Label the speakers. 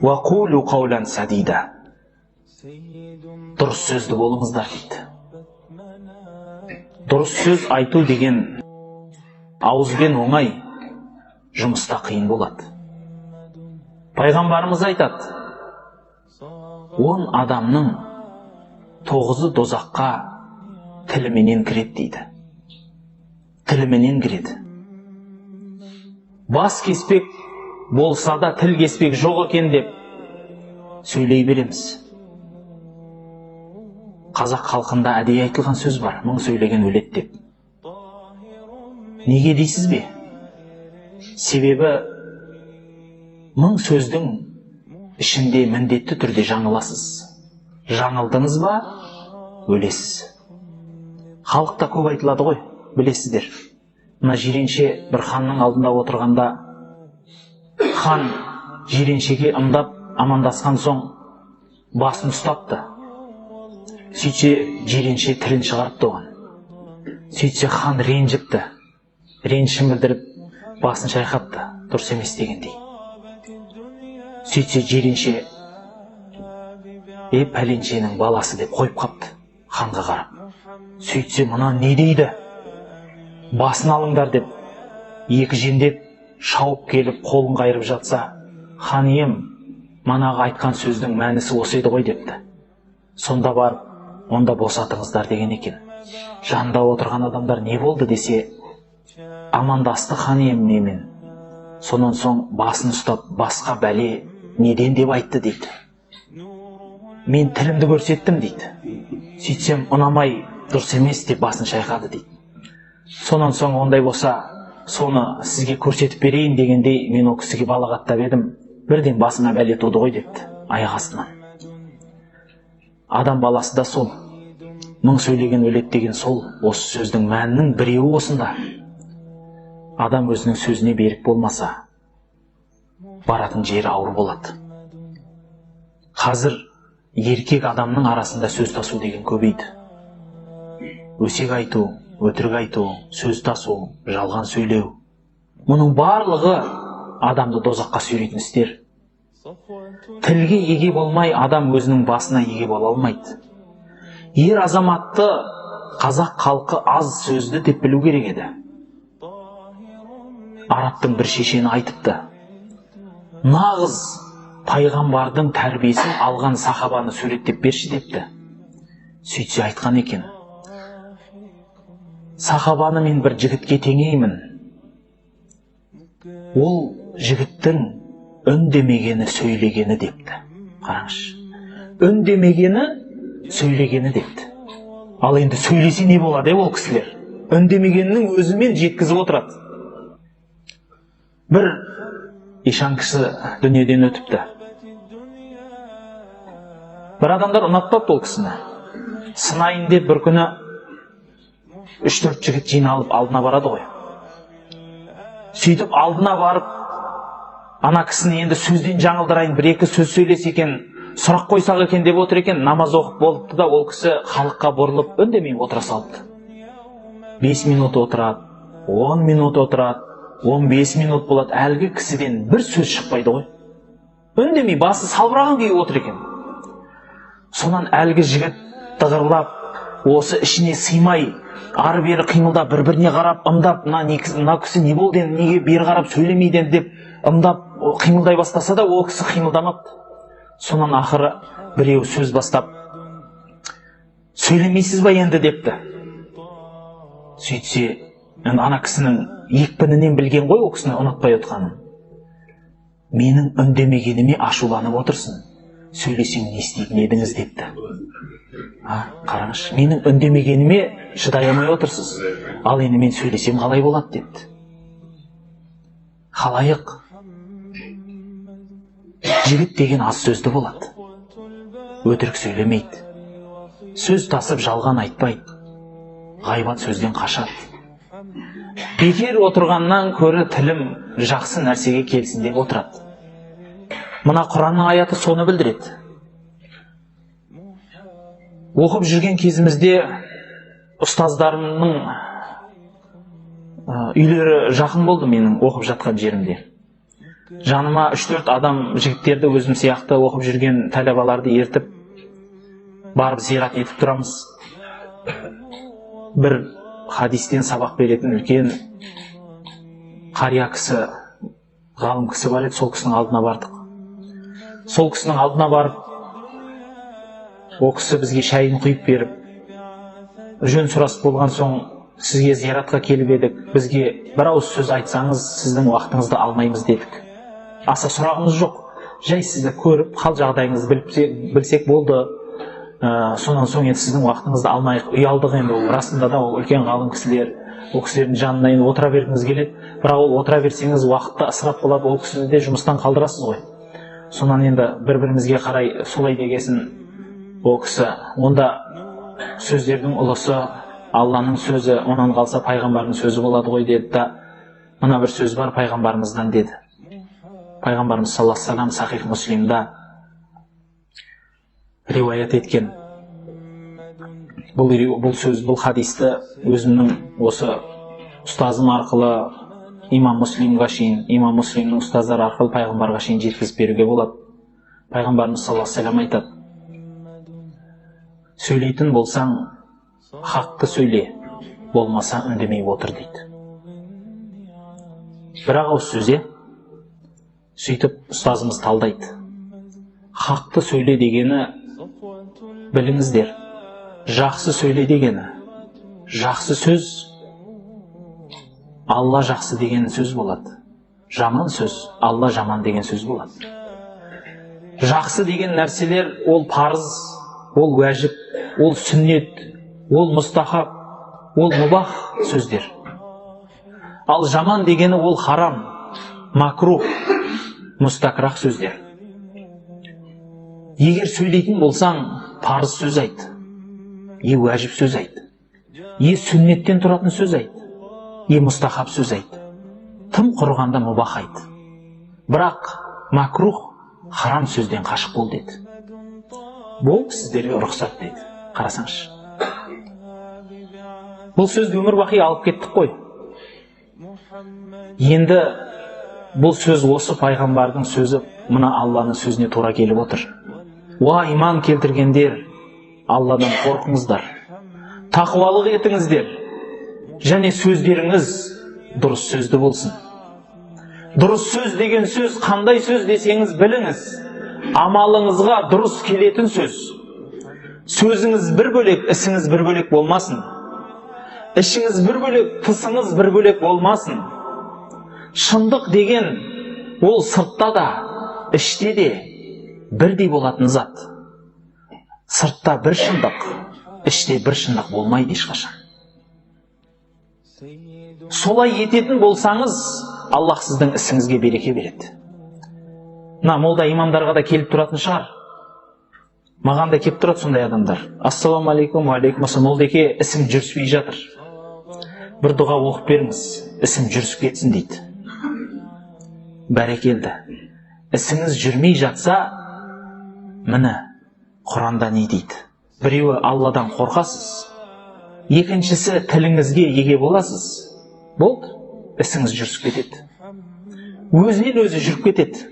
Speaker 1: وَقُولُوا قَوْلًا سَدِيدًا. Дұрыс сөзді болыңыздар дейді. Дұрыс сөз айту деген ауызбен оңай, жұмыста қиын болады. Пайғамбарымыз айтады, 10 адамның 9-ы дозаққа тіліменен кіреді дейді. Тіліменен кіреді. Бас кеспек болса да тіл кеспек жоқ екен деп сөйлей береміз. Қазақ халқында әдейі айтылған сөз бар, мың сөйлеген өледі деп. Неге дейсіз бе? Себебі мың сөздің ішінде міндетті түрде жаңыласыз. Жаңылдыңыз ба, өлесіз. Халықта көп айтылады ғой, білесіздер. Мына жиренше бір ханның алдында отырғанда, хан жиреншеге ымдап амандасқан соң басын ұстапты. Сөйтсе жиренше тілін шығарыпты оған. Сөйтсе хан ренжіпті. Ренішін білдіріп басын шайқапты, дұрыс емес дегендей. Сөйтсе жиренше пәленшенің баласы деп қойып қапты ханға қарап. Сөйтсе мына не дейді? Басын алыңдар деп екі жендет шауып келіп қолын қайырып жатса, хан ием, манағы айтқан сөздің мәнісі осы еді ғой депті. Сонда барып, онда босатыңыздар деген екен. Жанында отырған адамдар не болды десе, амандасты хан ием немен. Сонан соң басын ұстап, басқа бәле неден деп айтты дейді. Мен тілімді көрсеттім дейді. Сөйтсем ұнамай дұрыс емес деп басын шайқады дейді. Сонан соң ондай болса, соны сізге көрсетіп берейін дегендей, мен о кісіге балағаттап едім, бірден басыма бәле туды ғой депті, аяқ астынан. Адам баласы да сол. Мың сөйлеген өледі деген сол. Осы сөздің мәнінің біреуі осында. Адам өзінің сөзіне берік болмаса, баратын жері ауыр болады. Қазір еркек адамның арасында сөз тасу деген көбейді. Өсек айту, өтірік айту, сөз тасу, жалған сөйлеу. Мұның барлығы адамды дозаққа сүйрейтін істер. Тілге еге болмай, адам өзінің басына еге бола алмайды. Ер азаматты қазақ халқы аз сөзді деп білу керек еді. Арабтың бір шешені айтыпты. Нағыз пайғамбардың тәрбиесін алған сахабаны суреттеп берші депті. Сөйтсе айтқан екен. Сахабаны мен бір жігітке теңеймін. Ол жігіттің үндемегені сөйлегені депті. Қараңызшы. Үндемегені сөйлегені депті. Ал енді сөйлесе не болады ол кісілер? Үндемегеннің өзімен жеткізіп отырады. Бір ишан кісі дүниеден өтіпті. Бір адамдар ұнатпапты ол кісіні. Сынайын деп бір күні 3-4 жігіт жиналып алдына барады ғой. Сөйтіп алдына барып, ана кісіні енді сөзден жаңылдырайын, бір-екі сөз сөйлесе екен, сұрақ қойсақ екен деп отыр екен, намаз оқып болыпты да, ол кісі халыққа бұрылып үндемей отыра салыпты. 5 минут отырады, 10 минут отырады, 15 минут болады, әлгі кісіден бір сөз шықпайды ғой. Үндемей басы салбыраған күйі отыр екен. Сонан әлгі жігіт дығырлап, осы ішіне сыймай, ары-бері қимылдап, бір-біріне қарап, ымдап, мына кісі не болды, неге бері қарап сөйлемейді деп ымдап қимылдай бастаса да, ол кісі қимылдамапты. Сонан ақыры біреу сөз бастап, сөйлемейсіз ба енді депті. Сөйтсе, ана кісінің екпінінен білген ғой ол кісіні ұнатпай отқанын. Менің үндемегеніме ашуланып отырсын. Сөйлесең не істейтін едіңіз депті. Қараңызшы, менің үндемегеніме шыдай алмай отырсыз. Ал енді мен сөйлесем қалай болады депті. Халайық. Жігіт деген аз сөзді болады. Өтірік сөйлемейді. Сөз тасып жалған айтпайды. Ғайбат сөзден қашады. Бекер отырғаннан көрі тілім жақсы нәрсеге келсін деп отырады. Мына Құранның аяты соны білдіреді. Оқып жүрген кезімізде ұстаздарымның үйлері жақын болды менің оқып жатқан жерімде. жаныма 3-4 адам жігіттерді өзім сияқты оқып жүрген талабаларды ертіп барып зиярат етіп тұрамыз. Бір хадистен сабақ беретін үлкен қария кісі, ғалым кісі бар еді, сол кісінің алдына бардық. Сол кісінің алдына барып, ол кісі бізге шайын құйып беріп, жөн сұрасып болған соң, сізге зияратқа келіп едік, бізге бір ауыз сөз айтсаңыз, сіздің уақытыңызды алмаймыз дедік. Аса сұрағымыз жоқ, жай сізді көріп, хал жағдайыңызды білсек болды. Сонан соң енді сіздің уақытыңызды алмайық, ұялдық. Енді ол расында да ол үлкен ғалым кісілер, ол кісілердің жанына енді отыра бергіңіз келеді, бірақ ол отыра берсеңіз уақытты ысырап болады, ол кісіні де жұмыстан қалдырасыз ғой. Сонан енді бір-бірімізге қарай солай дегесін ол кісі, онда сөздердің ұлысы Алланың сөзі, онан қалса пайғамбардың сөзі болады ғой деді да, мына бір сөз бар пайғамбарымыздан деді. Пайғамбарымыз саллаллаху алейхи ва саллям Сахих Муслимда риуаят еткен. Бұл сөз, бұл хадисті өзімнің осы ұстазым арқылы имам Муслимға шейін, имам Муслимнің ұстаздары арқылы пайғамбарға шейін жеткізіп беруге болады. Пайғамбарымыз саллаллаху алейхи ва саллям айтады: сөйлейтін болсаң, хақты сөйле, болмаса үндемей отыр дейді. Бірақ ауыз сөзе, сөйтіп ұстазымыз талдайды. Хақты сөйле дегені, біліңіздер, жақсы сөйле дегені, жақсы сөз, Алла жақсы деген сөз болады. Жаман сөз, Алла жаман деген сөз болады. Жақсы деген нәрселер, ол парыз, ол уәжіп, ол сүннет, ол мұстахаб, ол мубах сөздер. Ал жаман дегені ол харам, макрух, мұстакрах сөздер. Егер сөйлейтін болсаң, парыз сөз айт, уәжіп сөз айт, сүннеттен тұратын сөз айт, мұстахаб сөз айт, тым құрығанда мубах айт. Бірақ макрух, харам сөзден қашық бол деді. Бұл сіздерге рұқсат деді. Қарасаңшы. Бұл сөзді өмір бақи алып кеттік қой. Енді бұл сөз осы пайғамбардың сөзі, мына Алланың сөзіне тура келіп отыр. Уа иман келтіргендер, Алладан қорқыңыздар, тақуалық етіңіздер, және сөздеріңіз дұрыс сөзді болсын. Дұрыс сөз деген сөз қандай сөз десеңіз біліңіз, амалыңызға дұрыс келетін сөз. Сөзіңіз бір бөлек, ісіңіз бір бөлек болмасын. Ішіңіз бір бөлек, тысыңыз бір бөлек болмасын. Шындық деген ол сыртта да, іште де бірдей болатын зат. Сыртта бір шындық, іште бір шындық болмайды ешқашан. Солай ететін болсаңыз, Аллах сіздің ісіңізге береке береді. Молда имамдарға да келіп тұратын шығар. Маған да келіп тұрады сондай адамдар. Ассаламу алейкум, ва алейкум ассалам. Молдеке, ісім жүріспей жатыр. Бір дұға оқып беріңіз, ісім жүрісіп кетсін дейді. Бәрекелді. Ісіңіз жүрмей жатса, міне, Құранда не дейді? Біреуі Алладан қорқасыз, екіншісі тіліңізге еге боласыз. Болды, ісіңіз жүрісіп кетеді. Өзінен өзі жүріп кетеді.